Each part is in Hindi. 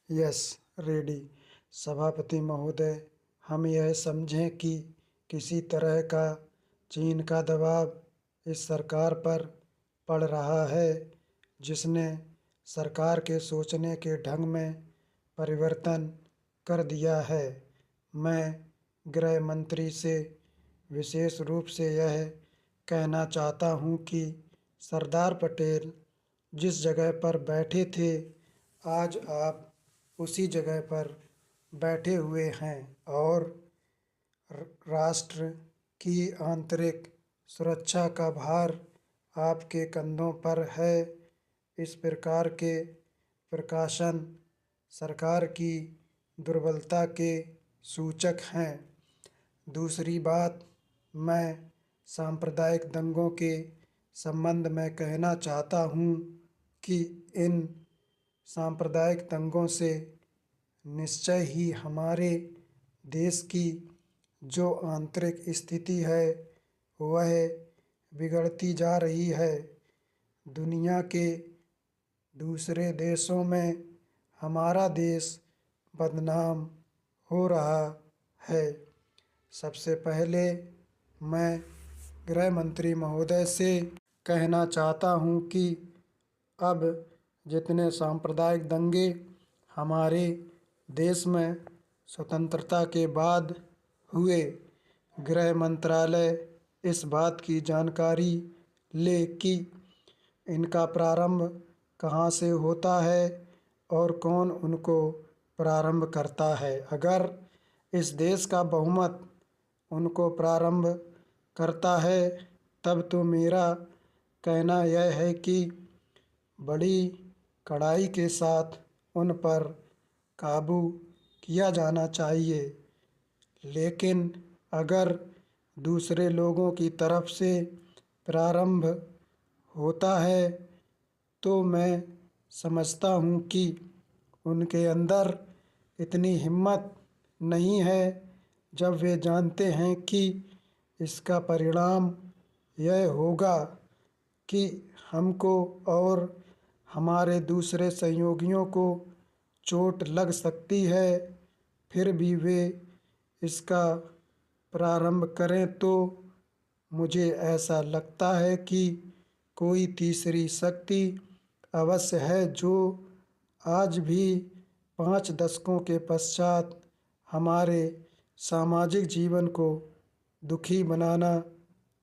Yes, ready. सभापति महोदय, हम यह समझें कि किसी तरह का चीन का दबाव इस सरकार पर पड़ रहा है, जिसने सरकार के सोचने के ढंग में परिवर्तन कर दिया है। मैं गृह मंत्री से विशेष रूप से यह कहना चाहता हूं कि सरदार पटेल जिस जगह पर बैठे थे, आज आप उसी जगह पर बैठे हुए हैं और राष्ट्र की आंतरिक सुरक्षा का भार आपके कंधों पर है। इस प्रकार के प्रकाशन सरकार की दुर्बलता के सूचक हैं। दूसरी बात, मैं सांप्रदायिक दंगों के संबंध में कहना चाहता हूँ कि इन सांप्रदायिक दंगों से निश्चय ही हमारे देश की जो आंतरिक स्थिति है वह बिगड़ती जा रही है। दुनिया के दूसरे देशों में हमारा देश बदनाम हो रहा है। सबसे पहले मैं गृह मंत्री महोदय से कहना चाहता हूँ कि अब जितने सांप्रदायिक दंगे हमारे देश में स्वतंत्रता के बाद हुए, गृह मंत्रालय इस बात की जानकारी ले कि इनका प्रारंभ कहाँ से होता है और कौन उनको प्रारंभ करता है। अगर इस देश का बहुमत उनको प्रारंभ करता है, तब तो मेरा कहना यह है कि बड़ी कड़ाई के साथ उन पर काबू किया जाना चाहिए। लेकिन अगर दूसरे लोगों की तरफ से प्रारंभ होता है, तो मैं समझता हूँ कि उनके अंदर इतनी हिम्मत नहीं है, जब वे जानते हैं कि इसका परिणाम यह होगा कि हमको और हमारे दूसरे सहयोगियों को चोट लग सकती है, फिर भी वे इसका प्रारंभ करें। तो मुझे ऐसा लगता है कि कोई तीसरी शक्ति अवश्य है जो आज भी 5 दशकों के पश्चात हमारे सामाजिक जीवन को दुखी बनाना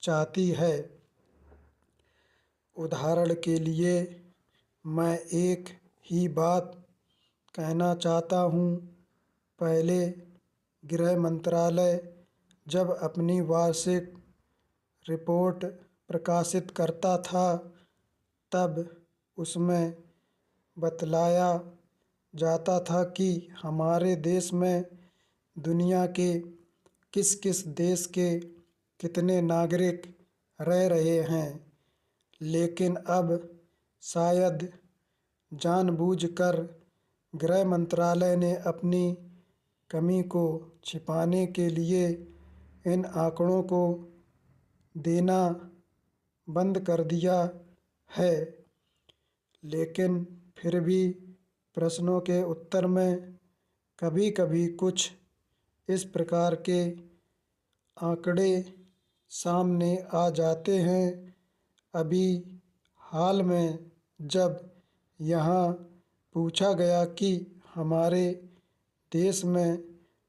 चाहती है। उदाहरण के लिए मैं एक ही बात कहना चाहता हूँ। पहले गृह मंत्रालय जब अपनी वार्षिक रिपोर्ट प्रकाशित करता था, तब उसमें बतलाया जाता था कि हमारे देश में दुनिया के किस किस देश के कितने नागरिक रह रहे हैं। लेकिन अब शायद जानबूझकर गृह मंत्रालय ने अपनी कमी को छिपाने के लिए इन आंकड़ों को देना बंद कर दिया है। लेकिन फिर भी प्रश्नों के उत्तर में कभी कभी कुछ इस प्रकार के आंकड़े सामने आ जाते हैं। अभी हाल में जब यहाँ पूछा गया कि हमारे देश में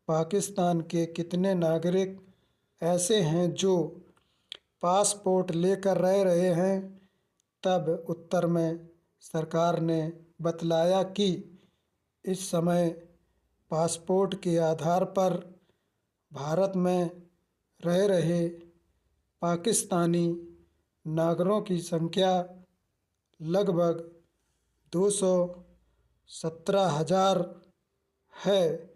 पाकिस्तान के कितने नागरिक ऐसे हैं जो पासपोर्ट लेकर रह रहे हैं, तब उत्तर में सरकार ने बतलाया कि इस समय पासपोर्ट के आधार पर भारत में रह रहे पाकिस्तानी नागरिकों की संख्या लगभग 217,000 है।